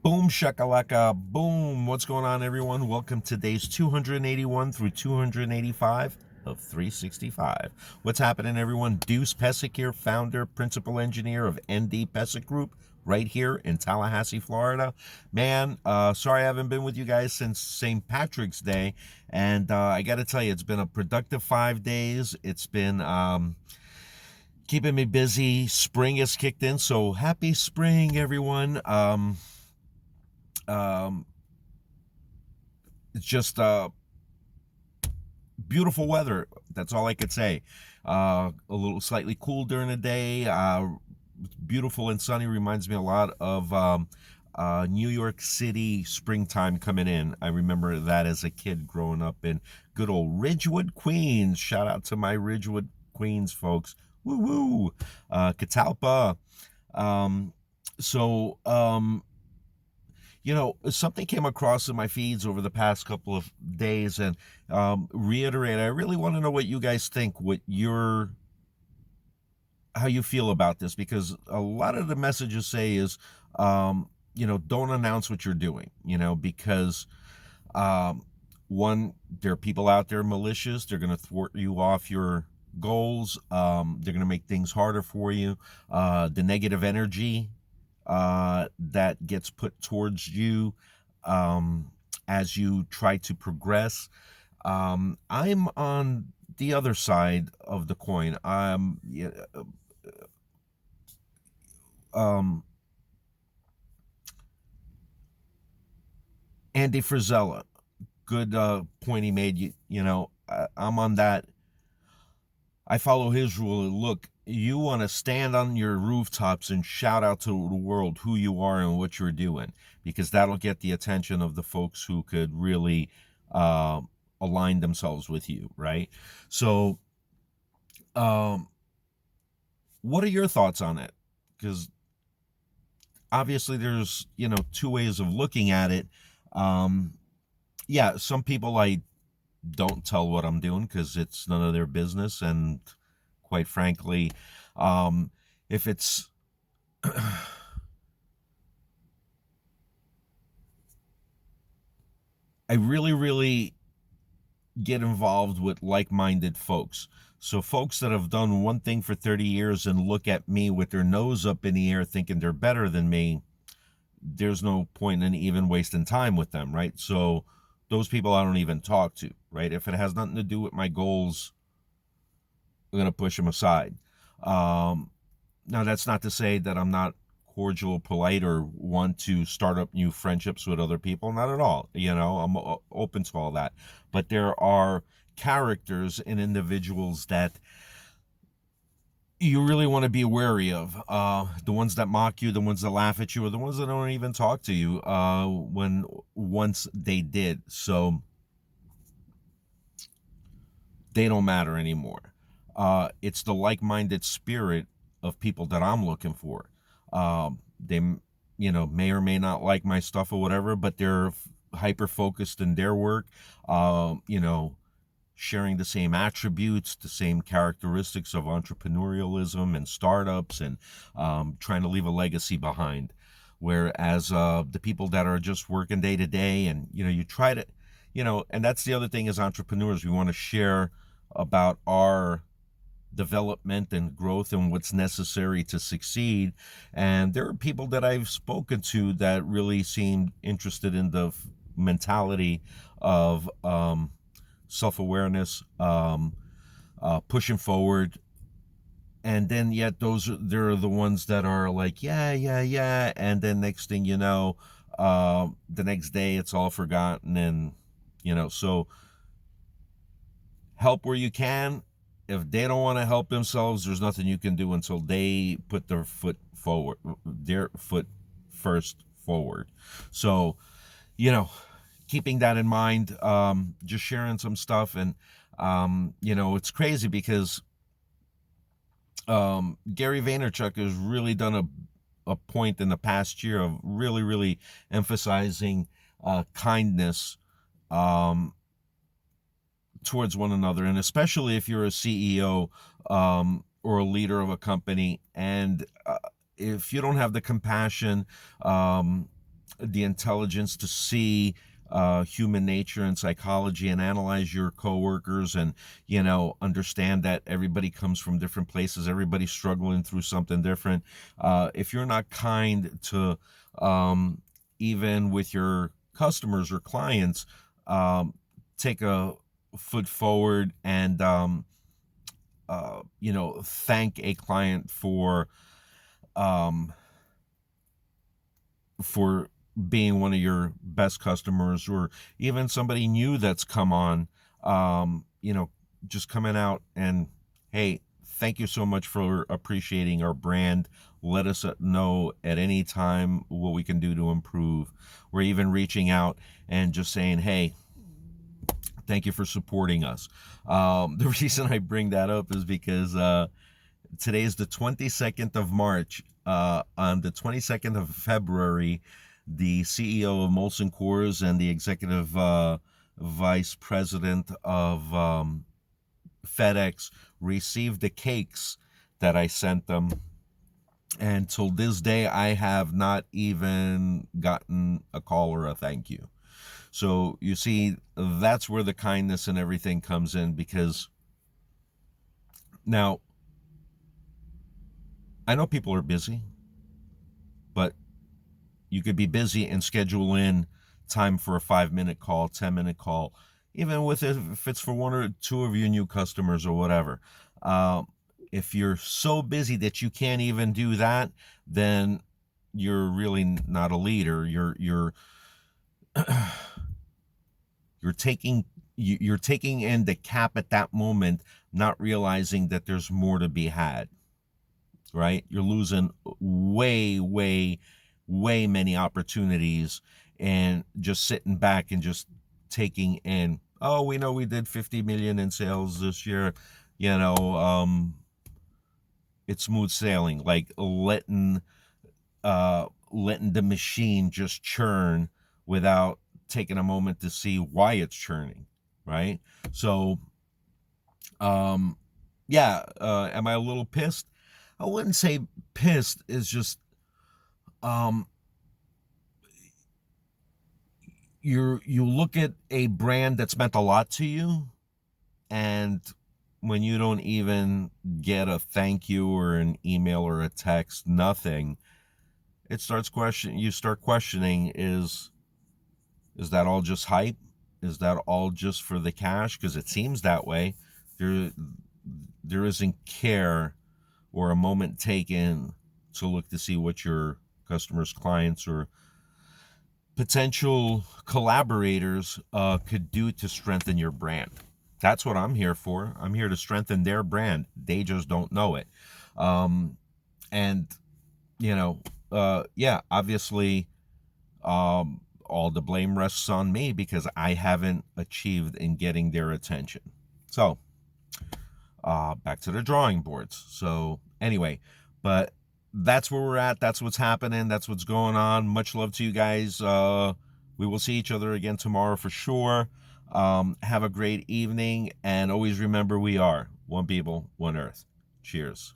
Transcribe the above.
Boom shakalaka, boom. What's going on, everyone? Welcome to days 281 through 285 of 365. What's happening, everyone? Deuce Pesic here, founder, principal engineer of ND Pesic Group, right here in Tallahassee, Florida. Man, sorry I haven't been with you guys since St. Patrick's Day. And I got to tell you, it's been a productive 5 days. It's been keeping me busy. Spring has kicked in, so happy spring, everyone. Um, it's just beautiful weather. That's all I could say. A little slightly cool during the day. Beautiful and sunny. Reminds me a lot of New York City springtime coming in. I remember that as a kid growing up in good old Ridgewood, Queens. Shout out to my Ridgewood, Queens folks. Woo woo. Catalpa. Um, so, something came across in my feeds over the past couple of days, and reiterate. I really want to know what you guys think, how you feel about this, because a lot of the messages say is, don't announce what you're doing, because um, one, there are people out there malicious. They're going to thwart you off your goals. They're going to make things harder for you. The negative energy that gets put towards you as you try to progress. I'm on the other side of the coin. Yeah, um, Andy Frisella, good point he made. I'm on that. I follow his rule. Look, you want to stand on your rooftops and shout out to the world who you are and what you're doing, because that'll get the attention of the folks who could really uh, align themselves with you, right? So, um, what are your thoughts on it? Because obviously, there's two ways of looking at it. Um, yeah, some people I don't tell what I'm doing because it's none of their business, and quite frankly, um, if it's I really, really get involved with like-minded folks. So folks that have done one thing for 30 years and look at me with their nose up in the air thinking they're better than me, there's no point in even wasting time with them, right? So those people I don't even talk to, right? If it has nothing to do with my goals, I'm going to push them aside. Um, Now, that's not to say that I'm not cordial, polite, or want to start up new friendships with other people. Not at all. I'm open to all that. But there are characters and individuals that you really want to be wary of. The ones that mock you, the ones that laugh at you, or the ones that don't even talk to you when once they did. So they don't matter anymore. It's the like-minded spirit of people that I'm looking for. They, may or may not like my stuff or whatever, but they're hyper focused in their work. Sharing the same attributes, the same characteristics of entrepreneurialism and startups, and trying to leave a legacy behind. Whereas the people that are just working day to day, and you try to, and that's the other thing as entrepreneurs, we want to share about our development and growth and what's necessary to succeed. And there are people that I've spoken to that really seemed interested in the mentality of self-awareness, pushing forward. And then yet there are the ones that are like, yeah, yeah, yeah. And then next thing you know, the next day it's all forgotten. And, so help where you can. If they don't want to help themselves, there's nothing you can do until they put their foot first forward. So, you know, keeping that in mind, just sharing some stuff. And, it's crazy because Gary Vaynerchuk has really done a point in the past year of really, really emphasizing kindness towards one another, and especially if you're a CEO or a leader of a company, and if you don't have the compassion, the intelligence to see human nature and psychology and analyze your coworkers, and understand that everybody comes from different places, everybody's struggling through something different. If you're not kind to even with your customers or clients, take a foot forward and thank a client um, for being one of your best customers, or even somebody new that's come on, just coming out and, hey, thank you so much for appreciating our brand. Let us know at any time what we can do to improve. We're even reaching out and just saying, hey, thank you for supporting us. The reason I bring that up is because today is the 22nd of March. On the 22nd of February, the CEO of Molson Coors and the executive vice president of FedEx received the cakes that I sent them. And till this day, I have not even gotten a call or a thank you. So you see, that's where the kindness and everything comes in, because now I know people are busy, but you could be busy and schedule in time for a 5-minute call, 10-minute call, even with if it's for one or two of your new customers or whatever. If you're so busy that you can't even do that, then you're really not a leader. You're taking in the cap at that moment, not realizing that there's more to be had. Right? You're losing way many opportunities, and just sitting back and just taking in, oh, we know we did 50 million in sales this year. It's smooth sailing, like letting the machine just churn without taking a moment to see why it's churning, right? So, yeah, am I a little pissed? I wouldn't say pissed. It's just um, you look at a brand that's meant a lot to you, and when you don't even get a thank you or an email or a text, nothing, you start questioning, is that all just hype? Is that all just for the cash? Because it seems that way. There isn't care or a moment taken to look to see what your customers, clients, or potential collaborators could do to strengthen your brand. That's what I'm here for. I'm here to strengthen their brand. They just don't know it. And, yeah, obviously, all the blame rests on me because I haven't achieved in getting their attention. So, back to the drawing boards. So, anyway, but that's where we're at. That's what's happening. That's what's going on. Much love to you guys. We will see each other again tomorrow for sure. Have a great evening, and always remember, we are one people, one earth. Cheers.